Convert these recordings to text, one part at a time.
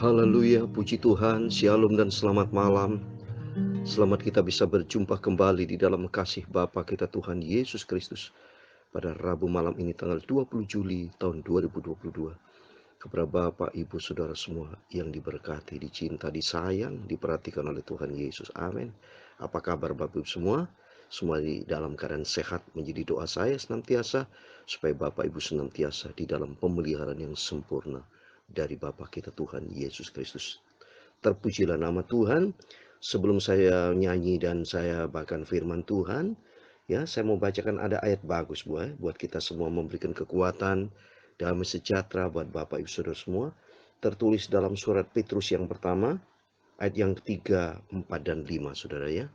Haleluya, puji Tuhan, shalom dan selamat malam. Selamat kita bisa berjumpa kembali di dalam kasih Bapa kita Tuhan Yesus Kristus pada Rabu malam ini tanggal 20 Juli tahun 2022. Kepada Bapak, Ibu, Saudara semua yang diberkati, dicinta, disayang, diperhatikan oleh Tuhan Yesus. Amin. Apa kabar Bapak Ibu semua? Semua di dalam keadaan sehat, menjadi doa saya senantiasa supaya Bapak Ibu senantiasa di dalam pemeliharaan yang sempurna dari Bapa kita Tuhan Yesus Kristus. Terpujilah nama Tuhan. Sebelum saya nyanyi dan saya bahkan firman Tuhan, ya, saya mau bacakan ada ayat bagus buat kita semua, memberikan kekuatan, damai sejahtera buat Bapak Ibu Saudara semua. Tertulis dalam surat Petrus yang pertama, ayat yang ketiga, 4 dan 5, Saudara ya.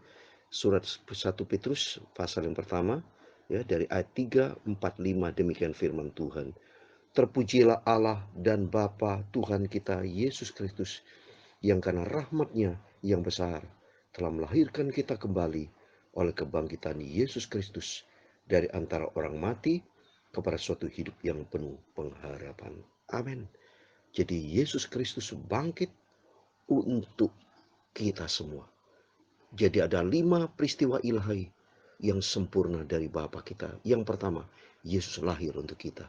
Surat 1 Petrus pasal yang pertama, ya, dari ayat 3, 4, 5, demikian firman Tuhan. Terpujilah Allah dan Bapa Tuhan kita Yesus Kristus, yang karena rahmat-Nya yang besar telah melahirkan kita kembali oleh kebangkitan Yesus Kristus dari antara orang mati kepada suatu hidup yang penuh pengharapan. Amin. Jadi Yesus Kristus bangkit untuk kita semua. Jadi ada 5 peristiwa ilahi yang sempurna dari Bapa kita. Yang pertama, Yesus lahir untuk kita.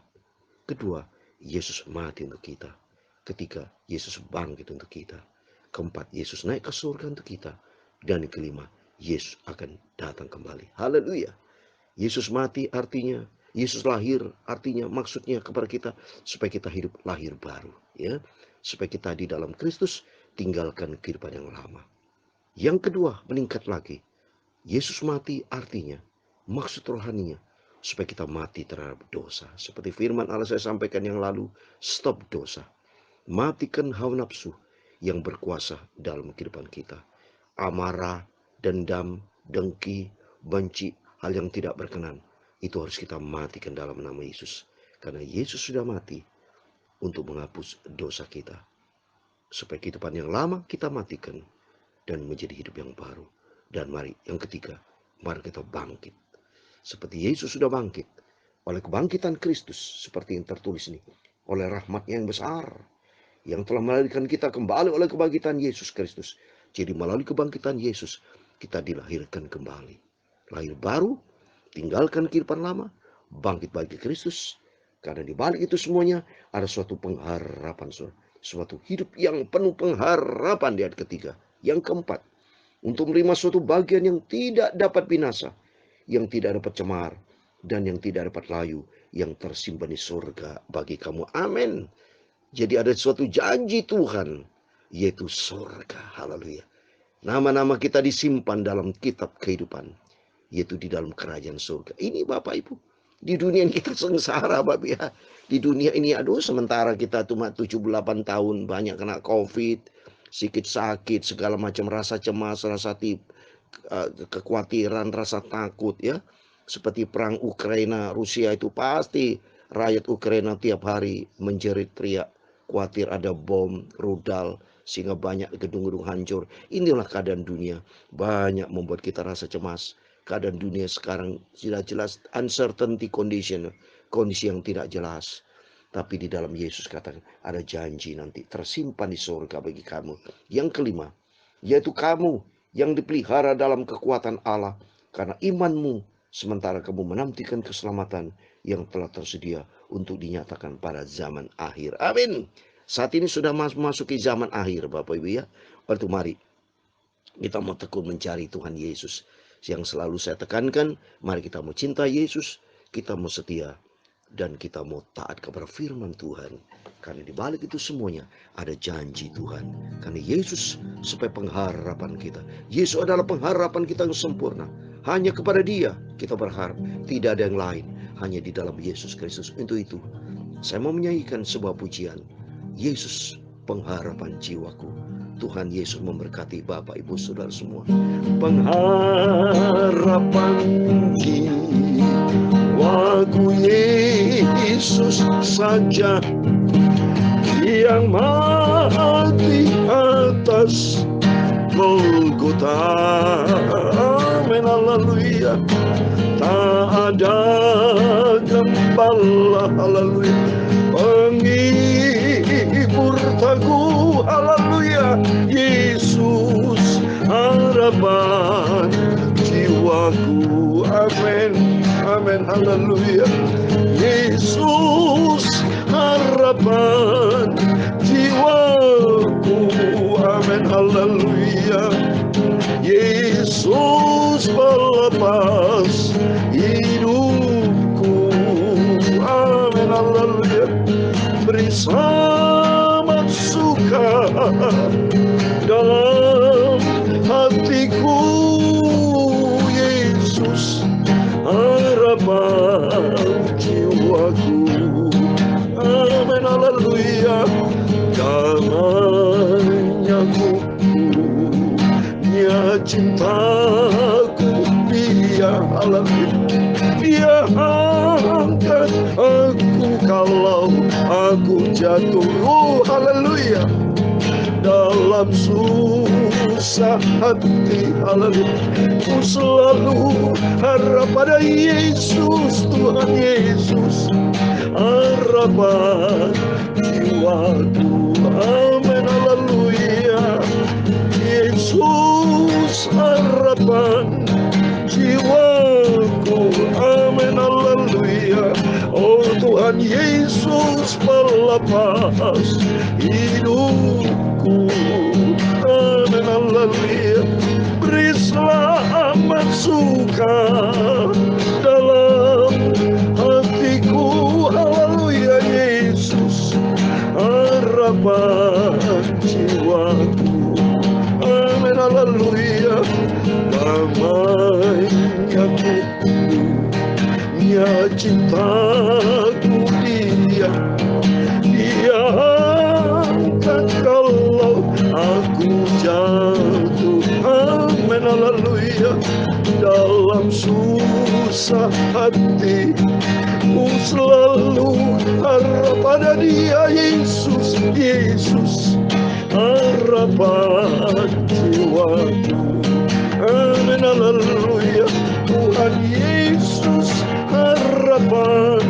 Kedua, Yesus mati untuk kita. Ketiga, Yesus bangkit untuk kita. Keempat, Yesus naik ke surga untuk kita. Dan kelima, Yesus akan datang kembali. Haleluya. Yesus mati artinya, Yesus lahir artinya, maksudnya kepada kita supaya kita hidup lahir baru, ya. Supaya kita di dalam Kristus tinggalkan kehidupan yang lama. Yang kedua, meningkat lagi. Yesus mati artinya, maksud rohaninya, supaya kita mati terhadap dosa. Seperti firman Allah saya sampaikan yang lalu, stop dosa. Matikan hawa nafsu yang berkuasa dalam kehidupan kita. Amarah, dendam, dengki, benci, hal yang tidak berkenan. Itu harus kita matikan dalam nama Yesus. Karena Yesus sudah mati untuk menghapus dosa kita. Supaya kehidupan yang lama kita matikan dan menjadi hidup yang baru. Dan mari, yang ketiga, mari kita bangkit. Seperti Yesus sudah bangkit oleh kebangkitan Kristus, seperti yang tertulis ini, oleh rahmat yang besar yang telah melahirkan kita kembali oleh kebangkitan Yesus Kristus. Jadi melalui kebangkitan Yesus kita dilahirkan kembali, lahir baru, tinggalkan kehidupan lama, bangkit bagi Kristus. Karena di balik itu semuanya ada suatu pengharapan, suatu hidup yang penuh pengharapan. Di ayat ketiga. Yang keempat, untuk menerima suatu bagian yang tidak dapat binasa, yang tidak dapat cemar, dan yang tidak dapat layu, yang tersimpan di surga bagi kamu. Amin. Jadi ada suatu janji Tuhan, yaitu surga. Haleluya. Nama-nama kita disimpan dalam kitab kehidupan, yaitu di dalam kerajaan surga. Ini Bapak Ibu, di dunia ini kita sengsara Bapak ya. Di dunia ini sementara kita cuma 78 tahun, banyak kena COVID, sikit sakit, segala macam rasa cemas, rasa kekhawatiran, rasa takut ya. Seperti perang Ukraina, Rusia itu pasti rakyat Ukraina tiap hari menjerit teriak, khawatir ada bom, rudal, sehingga banyak gedung-gedung hancur. Inilah keadaan dunia, banyak membuat kita rasa cemas. Keadaan dunia sekarang tidak jelas, uncertainty condition, kondisi yang tidak jelas. Tapi di dalam Yesus katakan ada janji nanti tersimpan di surga bagi kamu. Yang kelima, yaitu kamu yang dipelihara dalam kekuatan Allah karena imanmu, sementara kamu menantikan keselamatan yang telah tersedia untuk dinyatakan pada zaman akhir. Amin. Saat ini sudah memasuki zaman akhir Bapak Ibu ya. Waktu mari kita mau tekun mencari Tuhan Yesus. Yang selalu saya tekankan, mari kita mau cinta Yesus, kita mau setia, dan kita mau taat kepada firman Tuhan. Karena di balik itu semuanya ada janji Tuhan. Karena Yesus supaya pengharapan kita. Yesus adalah pengharapan kita yang sempurna. Hanya kepada Dia kita berharap. Tidak ada yang lain. Hanya di dalam Yesus Kristus. Untuk itu saya mau menyanyikan sebuah pujian. Yesus pengharapan jiwaku. Tuhan Yesus memberkati Bapak Ibu Saudara semua. Pengharapan jiwaku Yesus saja, yang mati atas Golgota. Amin, haleluya. Tak ada gembala, haleluya, penghibur teguh, haleluya, harapan jiwaku. Amin, amin, haleluya. Yesus harapan jiwaku. Amin, haleluya. Yesus pelepas hidupku. Amin, haleluya. Beri selamat suka dalam hatiku. Yesus harapan jiwaku. Amin, haleluya. Karenanya kukunya cintaku, Dia haleluya. Dia angkat aku kalau aku jatuh. Oh, haleluya. Dalam susah hati, haleluya, ku selalu harap pada Yesus, Tuhan Yesus, harapan jiwaku. Amin, haleluya. Yesus harapan jiwaku. Amin, haleluya. Oh Tuhan Yesus pelepas hidupku. Amin, haleluya. Beri selamat suka dalam hatiku. Haleluya. Yesus harapan jiwaku. Amin, haleluya. Damainya kukunya cintaku, Dia angkat kalau aku jatuh. Amin, haleluya. Dalam susah hati ku selalu harap pada Dia. Yesus, Yesus harapan jiwaku. Amin, haleluya. Tuhan Yesus harapan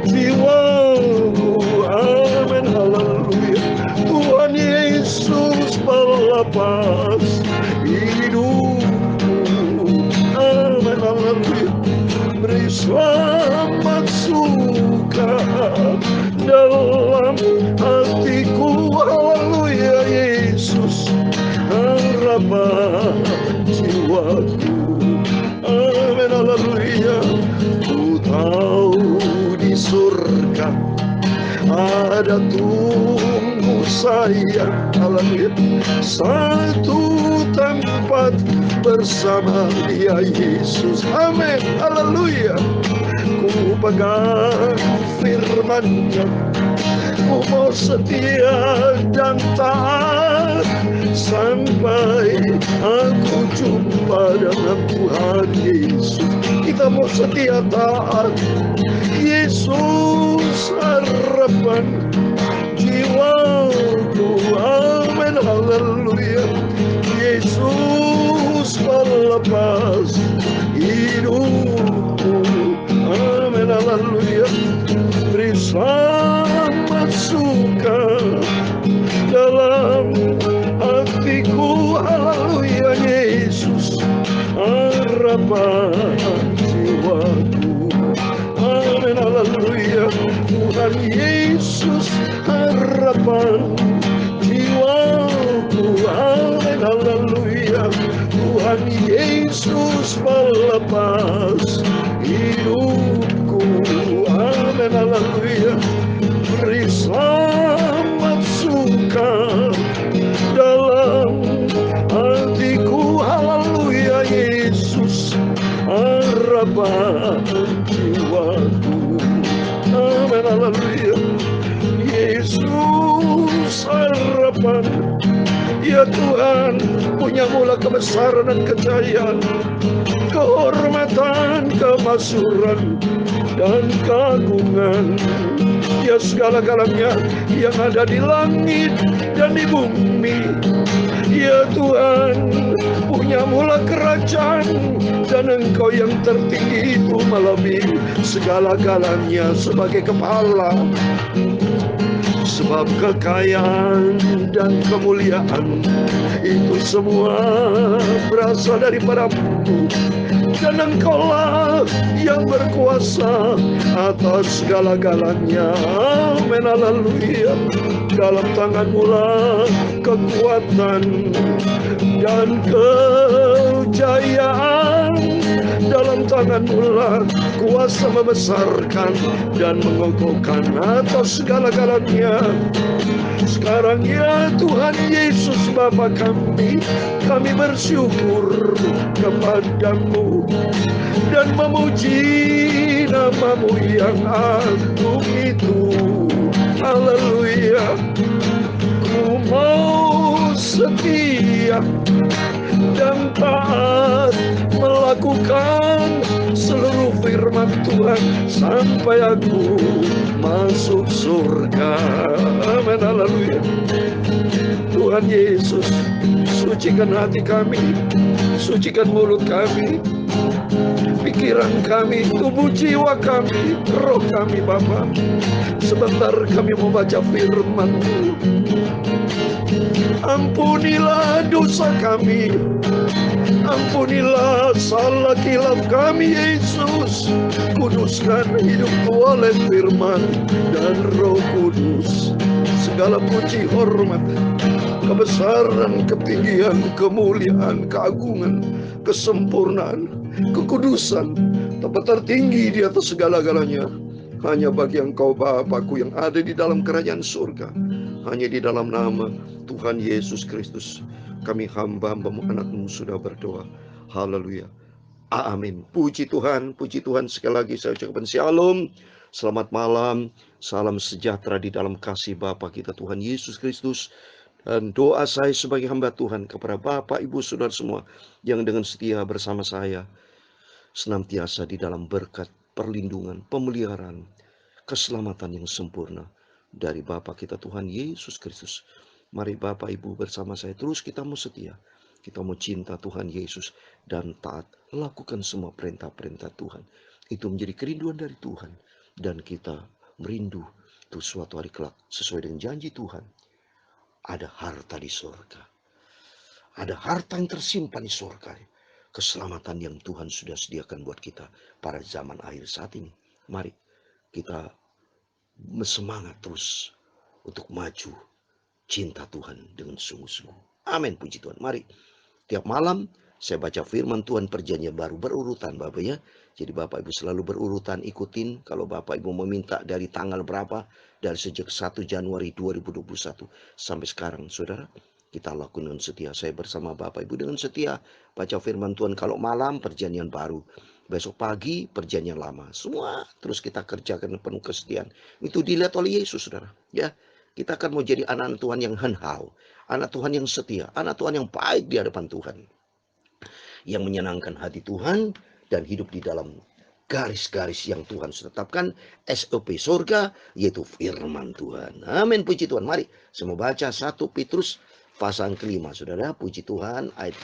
jiwaku. Amin, haleluya. Tuhan Yesus pelepas hidupku. Amin, haleluya. Beri selamat suka dalam hatiku. Haleluya. Yesus harapan jiwaku. Amin, haleluya. Ku tahu di surga ada tunggu saya, haleluya, satu tempat bersama Dia Yesus. Amin, haleluya. Ku pegang firman-Nya, ku mau setia dan taat sampai aku jumpa dengan Tuhan Yesus. Kita mau setia taat. Yesus harapan jiwaku. Amin, haleluya. Yesus pelepas hidupku. Amin, haleluya. Beri selamat suka dalam hatiku. Haleluya. Yesus harapan jiwaku. Amin, haleluya. Tuhan Yesus harapan jiwaku. Amin, haleluya. Tuhan Yesus pelepas hidupku. Amin, haleluya. Beri selamat suka dalam hatiku. Haleluya. Yesus harapan jiwaku. Amin, haleluya. Yesus harapan. Ya Tuhan, punya mula kebesaran dan kejayaan, kehormatan, kemasyhuran, dan keagungan. Ya segala-galanya yang ada di langit dan di bumi. Ya Tuhan, punya mula kerajaan, dan Engkau yang tertinggi itu melebihi segala-galanya sebagai kepala. Sebab kekayaan dan kemuliaan itu semua berasal daripadamu, dan Engkaulah yang berkuasa atas segala-galanya. Amin, haleluya. Dalam tanganmu lah kekuatan dan kejayaan, dalam tanganmu lah kuasa membesarkan dan mengokohkan atas segala-galanya. Sekarang ya Tuhan Yesus Bapa kami bersyukur kepadamu dan memuji namamu yang agung itu. Haleluya. Ku mau setia dan taat melakukan seluruh firman Tuhan sampai aku masuk surga. Amin, haleluya. Tuhan Yesus, sucikan hati kami, sucikan mulut kami, pikiran kami, tubuh jiwa kami, roh kami Bapa. Sebentar kami mau baca firman-Mu. Ampunilah dosa kami, ampunilah salah kilaf kami Yesus. Kuduskan hidupku oleh firman dan Roh Kudus. Segala puji, hormat, kebesaran, ketinggian, kemuliaan, keagungan, kesempurnaan, kekudusan, tempat tertinggi di atas segala-galanya hanya bagi Engkau Bapakku yang ada di dalam kerajaan surga. Hanya di dalam nama Tuhan Yesus Kristus kami hamba-Mu, anak-Mu sudah berdoa. Haleluya. Amin. Puji Tuhan sekali lagi saya ucapkan shalom. Selamat malam, salam sejahtera di dalam kasih Bapa kita Tuhan Yesus Kristus. Dan doa saya sebagai hamba Tuhan kepada Bapak, Ibu, Saudara semua yang dengan setia bersama saya senantiasa di dalam berkat, perlindungan, pemeliharaan, keselamatan yang sempurna dari Bapa kita Tuhan Yesus Kristus. Mari Bapak Ibu bersama saya terus kita mau setia, kita mau cinta Tuhan Yesus dan taat, lakukan semua perintah-perintah Tuhan. Itu menjadi kerinduan dari Tuhan, dan kita merindu tuh suatu hari kelak sesuai dengan janji Tuhan. Ada harta di surga, ada harta yang tersimpan di surga, keselamatan yang Tuhan sudah sediakan buat kita pada zaman akhir saat ini. Mari kita bersemangat terus untuk maju cinta Tuhan dengan sungguh-sungguh. Amin, puji Tuhan. Mari tiap malam saya baca firman Tuhan perjanjian baru berurutan Bapak ya. Jadi Bapak Ibu selalu berurutan, ikutin. Kalau Bapak Ibu meminta dari tanggal berapa, dari sejak 1 Januari 2021 sampai sekarang saudara, kita lakukan dengan setia. Saya bersama Bapak Ibu dengan setia baca firman Tuhan. Kalau malam perjanjian baru, besok pagi perjanjian lama. Semua terus kita kerjakan penuh kesetiaan. Itu dilihat oleh Yesus saudara ya. Kita akan mau jadi anak Tuhan yang henhau, anak Tuhan yang setia, anak Tuhan yang baik di hadapan Tuhan, yang menyenangkan hati Tuhan dan hidup di dalam garis-garis yang Tuhan sudah tetapkan, SOP surga, yaitu firman Tuhan. Amin, puji Tuhan. Mari saya mau baca 1 Petrus pasal kelima saudara. Puji Tuhan, ayat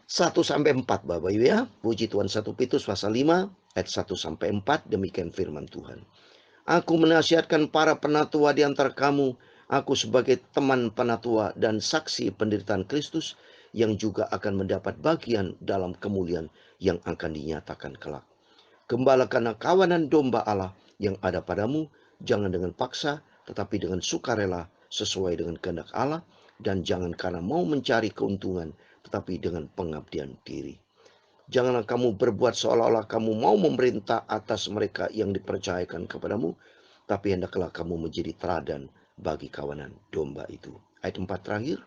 1-4 Bapak Ibu ya. Puji Tuhan. 1 Petrus pasal 5 ayat 1-4. Demikian firman Tuhan. Aku menasihatkan para penatua di antara kamu, aku sebagai teman penatua dan saksi penderitaan Kristus, yang juga akan mendapat bagian dalam kemuliaan yang akan dinyatakan kelak. Gembalakanlah kawanan domba Allah yang ada padamu, jangan dengan paksa, tetapi dengan sukarela sesuai dengan kehendak Allah, dan jangan karena mau mencari keuntungan, tetapi dengan pengabdian diri. Janganlah kamu berbuat seolah-olah kamu mau memerintah atas mereka yang dipercayakan kepadamu, tapi hendaklah kamu menjadi teladan bagi kawanan domba itu. Ayat 4 terakhir.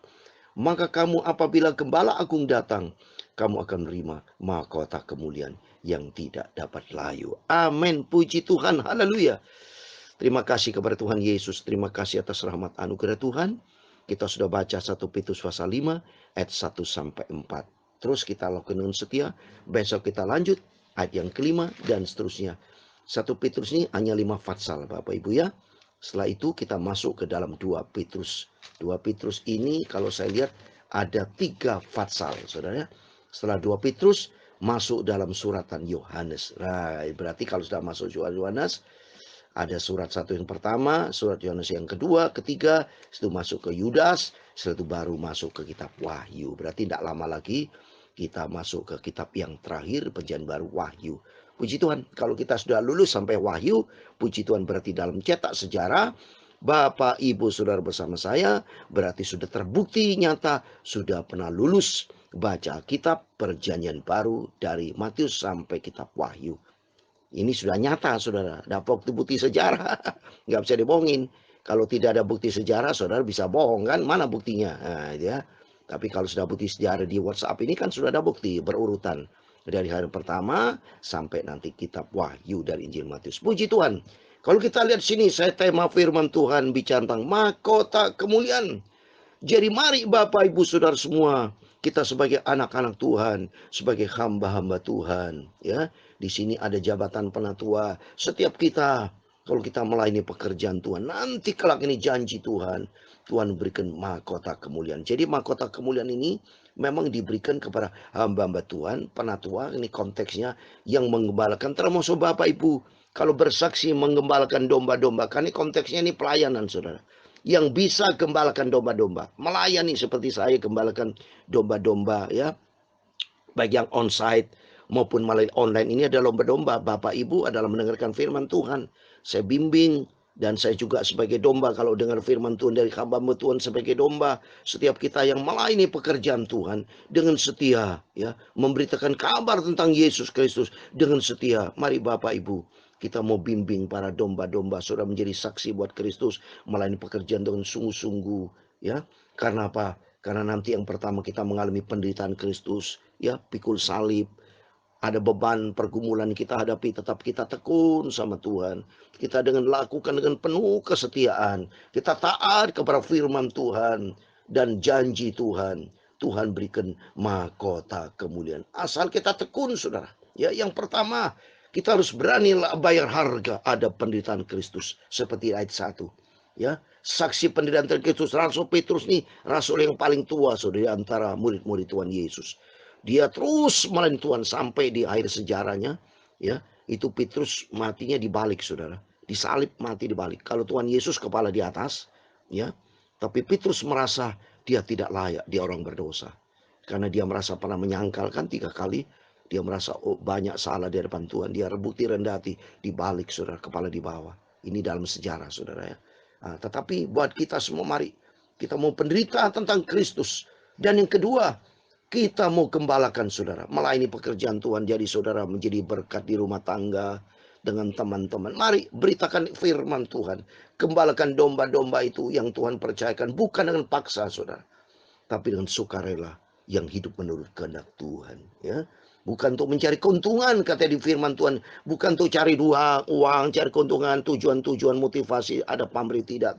Maka kamu apabila Gembala Agung datang, kamu akan menerima mahkota kemuliaan yang tidak dapat layu. Amin. Puji Tuhan. Haleluya. Terima kasih kepada Tuhan Yesus. Terima kasih atas rahmat anugerah Tuhan. Kita sudah baca 1 Petrus pasal 5 ayat 1-4. Terus kita lakukan dengan setia. Besok kita lanjut ayat yang kelima dan seterusnya. 1 Petrus ini hanya 5 fatsal Bapak Ibu ya. Setelah itu kita masuk ke dalam 2 Petrus. 2 Petrus ini kalau saya lihat ada 3 fatsal saudara. Setelah 2 Petrus masuk dalam suratan Yohanes. Nah, berarti kalau sudah masuk suratan Yohanes, Ada surat 1 yang pertama, surat Yohanes yang kedua, ketiga, setelah itu masuk ke Yudas, setelah itu baru masuk ke kitab Wahyu. Berarti tidak lama lagi kita masuk ke kitab yang terakhir, perjanjian baru, Wahyu. Puji Tuhan, kalau kita sudah lulus sampai Wahyu, puji Tuhan, berarti dalam cetak sejarah, Bapak, Ibu, Saudara bersama saya, berarti sudah terbukti nyata, sudah pernah lulus baca kitab perjanjian baru dari Matius sampai kitab Wahyu. Ini sudah nyata, saudara. Ada bukti sejarah. Nggak bisa dibohongin. Kalau tidak ada bukti sejarah, saudara bisa bohong kan? Mana buktinya? Nah, ya. Tapi kalau sudah bukti sejarah di WhatsApp ini kan sudah ada bukti berurutan. Dari hari pertama sampai nanti kitab Wahyu dari Injil Matius. Puji Tuhan. Kalau kita lihat sini, saya tema firman Tuhan bicara tentang mahkota kemuliaan. Jadi mari Bapak Ibu Saudara semua, kita sebagai anak-anak Tuhan, sebagai hamba-hamba Tuhan, ya. Di sini ada jabatan penatua. Setiap kita, kalau kita melayani pekerjaan Tuhan, nanti kelak ini janji Tuhan, Tuhan berikan mahkota kemuliaan. Jadi mahkota kemuliaan ini memang diberikan kepada hamba-hamba Tuhan, penatua, ini konteksnya, yang menggembalakan, termasuk Bapak Ibu. Kalau bersaksi menggembalakan domba-domba, kan ini konteksnya ini pelayanan, saudara. Yang bisa gembalakan domba-domba, melayani seperti saya gembalakan domba-domba, ya, baik yang onsite maupun melalui online. Ini adalah domba-domba. Bapak Ibu adalah mendengarkan firman Tuhan, saya bimbing, dan saya juga sebagai domba. Kalau dengar firman Tuhan dari hamba-hamba Tuhan sebagai domba, setiap kita yang melayani pekerjaan Tuhan dengan setia, ya, memberitakan kabar tentang Yesus Kristus dengan setia. Mari Bapak Ibu, kita mau bimbing para domba-domba sudah menjadi saksi buat Kristus, melayani pekerjaan dengan sungguh-sungguh, ya. Karena apa? Karena nanti yang pertama kita mengalami penderitaan Kristus, ya, pikul salib. Ada beban pergumulan kita hadapi, tetap kita tekun sama Tuhan. Kita lakukan dengan penuh kesetiaan. Kita taat kepada firman Tuhan dan janji Tuhan. Tuhan berikan mahkota kemuliaan. Asal kita tekun, saudara. Ya, yang pertama, kita harus berani bayar harga ada penderitaan Kristus. Seperti ayat 1. Ya, saksi penderitaan Kristus. Rasul Petrus nih, rasul yang paling tua, saudara, di antara murid-murid Tuhan Yesus. Dia terus melayani Tuhan sampai di akhir sejarahnya, ya. Itu Petrus matinya dibalik, saudara. Disalib, mati dibalik. Kalau Tuhan Yesus kepala di atas, ya. Tapi Petrus merasa dia tidak layak, dia orang berdosa. Karena dia merasa pernah menyangkalkan 3 kali. Dia merasa banyak salah di hadapan Tuhan. Dia rebut rendah hati, dibalik, saudara, kepala di bawah. Ini dalam sejarah, saudara, ya. Nah, tetapi buat kita semua, mari kita mau penderitaan tentang Kristus. Dan yang kedua, kita mau gembalakan, saudara, melayani pekerjaan Tuhan. Jadi saudara menjadi berkat di rumah tangga dengan teman-teman. Mari beritakan firman Tuhan. Gembalakan domba-domba itu yang Tuhan percayakan. Bukan dengan paksa, saudara, tapi dengan sukarela yang hidup menurut kehendak Tuhan, ya. Bukan untuk mencari keuntungan, kata di firman Tuhan. Bukan untuk cari uang, cari keuntungan, tujuan-tujuan motivasi, ada pamrih, tidak.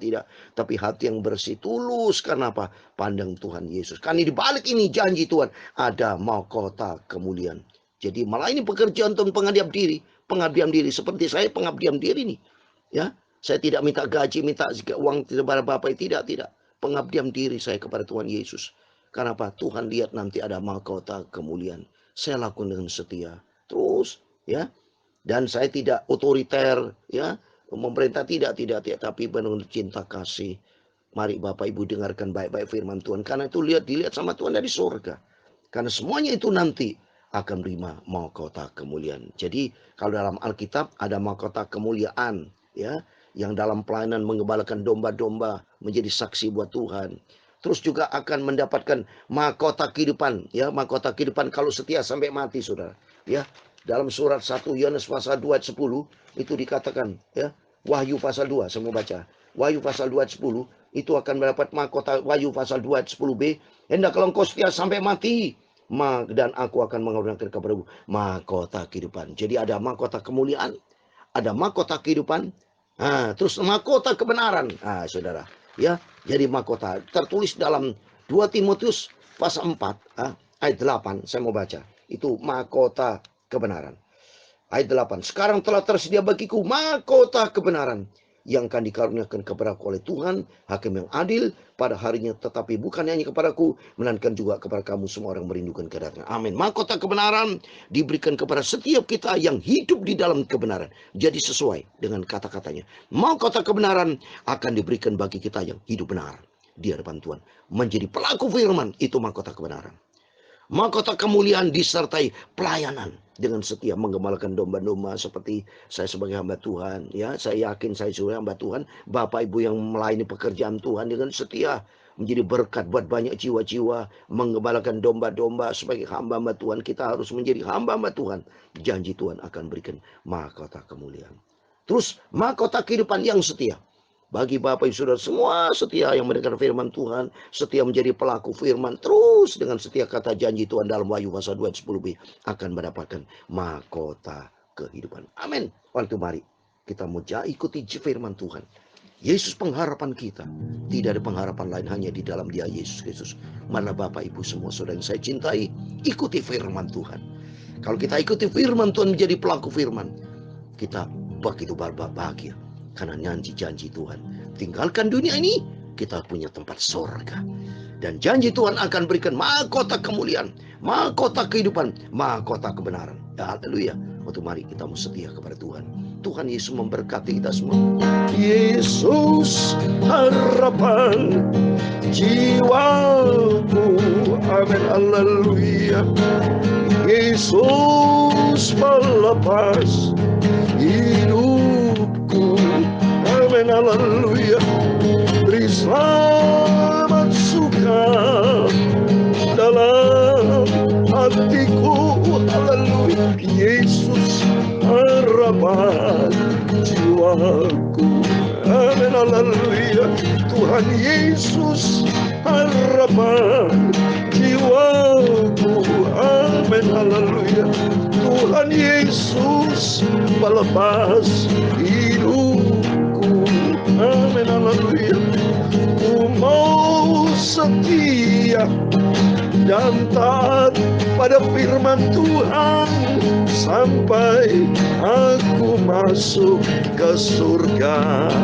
Tapi hati yang bersih, tulus. Karena apa? Pandang Tuhan Yesus. Karena di balik ini janji Tuhan, ada mahkota kemuliaan. Jadi melayani pekerjaan Tuhan, pengabdian diri. Seperti saya pengabdian diri nih. Ya, saya tidak minta gaji, minta uang kepada Bapak, tidak. Pengabdian diri saya kepada Tuhan Yesus. Karena apa? Tuhan lihat nanti ada mahkota kemuliaan. Saya lakukan dengan setia terus, ya. Dan saya tidak otoriter, ya, memerintah, tidak, tapi benar-benar cinta kasih. Mari Bapak Ibu dengarkan baik-baik firman Tuhan, karena itu dilihat sama Tuhan dari surga. Karena semuanya itu nanti akan menerima mahkota kemuliaan. Jadi kalau dalam Alkitab ada mahkota kemuliaan, ya, yang dalam pelayanan mengembalakan domba-domba menjadi saksi buat Tuhan. Terus juga akan mendapatkan mahkota kehidupan, ya, mahkota kehidupan kalau setia sampai mati, saudara, ya. Dalam surat 1 Yohanes pasal 2 ayat 10 itu dikatakan, ya, Wahyu pasal 2, saya mau baca. Wahyu pasal 2 ayat 10 itu akan mendapat mahkota. Wahyu pasal 2 ayat 10b, hendaklah engkau setia sampai mati, dan aku akan mengaruniakan kepadamu mahkota kehidupan. Jadi ada mahkota kemuliaan, ada mahkota kehidupan, terus mahkota kebenaran, saudara, ya. Jadi mahkota tertulis dalam 2 Timotius pasal 4 ayat 8, saya mau baca. Itu mahkota kebenaran. Ayat 8. Sekarang telah tersedia bagiku mahkota kebenaran yang akan dikaruniakan kepadaku oleh Tuhan, hakim yang adil pada harinya, tetapi bukan hanya kepadaku, melainkan juga kepada kamu semua orang merindukan kedatangan. Amin. Mahkota kebenaran diberikan kepada setiap kita yang hidup di dalam kebenaran. Jadi sesuai dengan kata-katanya. Mahkota kebenaran akan diberikan bagi kita yang hidup benar di hadapan Tuhan. Menjadi pelaku firman, itu mahkota kebenaran. Mahkota kemuliaan disertai pelayanan dengan setia menggembalakan domba-domba seperti saya sebagai hamba Tuhan. Ya, saya yakin saya sebagai hamba Tuhan, Bapak Ibu yang melayani pekerjaan Tuhan dengan setia menjadi berkat buat banyak jiwa-jiwa menggembalakan domba-domba sebagai hamba-hamba Tuhan. Kita harus menjadi hamba-hamba Tuhan. Janji Tuhan akan berikan mahkota kemuliaan. Terus mahkota kehidupan yang setia. Bagi Bapak Ibu Saudara semua setia yang mendengar firman Tuhan, setia menjadi pelaku firman, terus dengan setia kata janji Tuhan dalam Wahyu pasal 2 ayat 10b akan mendapatkan mahkota kehidupan. Amin. Waktu mari kita mau ikuti firman Tuhan. Yesus pengharapan kita. Tidak ada pengharapan lain hanya di dalam Dia Yesus Kristus. Mana Bapak Ibu semua saudara yang saya cintai, ikuti firman Tuhan. Kalau kita ikuti firman Tuhan menjadi pelaku firman, kita begitu bahagia. Karena janji Tuhan, tinggalkan dunia ini, kita punya tempat surga. Dan janji Tuhan akan berikan mahkota kemuliaan, mahkota kehidupan, mahkota kebenaran. Ya, haleluya. Waktu mari kita mau setia kepada Tuhan. Tuhan Yesus memberkati kita semua. Yesus harapan jiwaku. Amin. Haleluya. Yesus melepas hidupku. Amin, haleluya. Beri selamat suka dalam hatiku. Haleluya. Yesus harapan jiwaku. Amin, haleluya. Tuhan Yesus harapan jiwaku. Amin, haleluya. Tuhan Yesus melepas hidupku. Amin, haleluya. Ku mau setia dan taat pada firman Tuhan sampai aku masuk ke surga.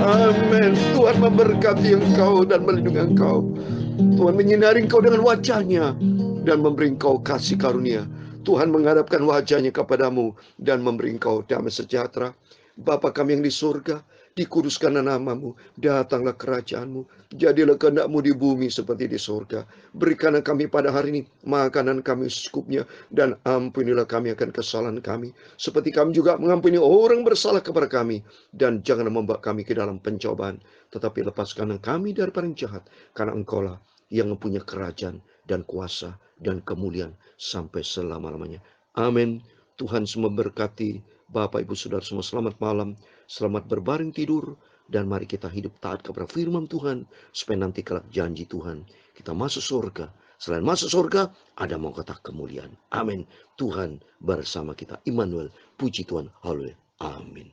Amin. Tuhan memberkati engkau dan melindungi engkau. Tuhan menyinari engkau dengan wajahnya dan memberi engkau kasih karunia. Tuhan menghadapkan wajahnya kepadamu dan memberi engkau damai sejahtera. Bapa kami yang di surga, dikuduskanlah namamu, datanglah kerajaanmu, jadilah kehendakmu di bumi seperti di surga. Berikanlah kami pada hari ini makanan kami secukupnya, dan ampunilah kami akan kesalahan kami, seperti kami juga mengampuni orang bersalah kepada kami. Dan janganlah membawa kami ke dalam pencobaan, tetapi lepaskanlah kami daripada yang jahat, karena Engkaulah yang mempunyai kerajaan dan kuasa dan kemuliaan sampai selama-lamanya. Amin. Tuhan semua berkati Bapak Ibu Saudara semua. Selamat malam, selamat berbaring tidur, dan mari kita hidup taat kepada firman Tuhan, supaya nanti kelak janji Tuhan kita masuk surga. Selain masuk surga, ada mahkota kemuliaan. Amin. Tuhan bersama kita. Immanuel. Puji Tuhan. Haleluya. Amin.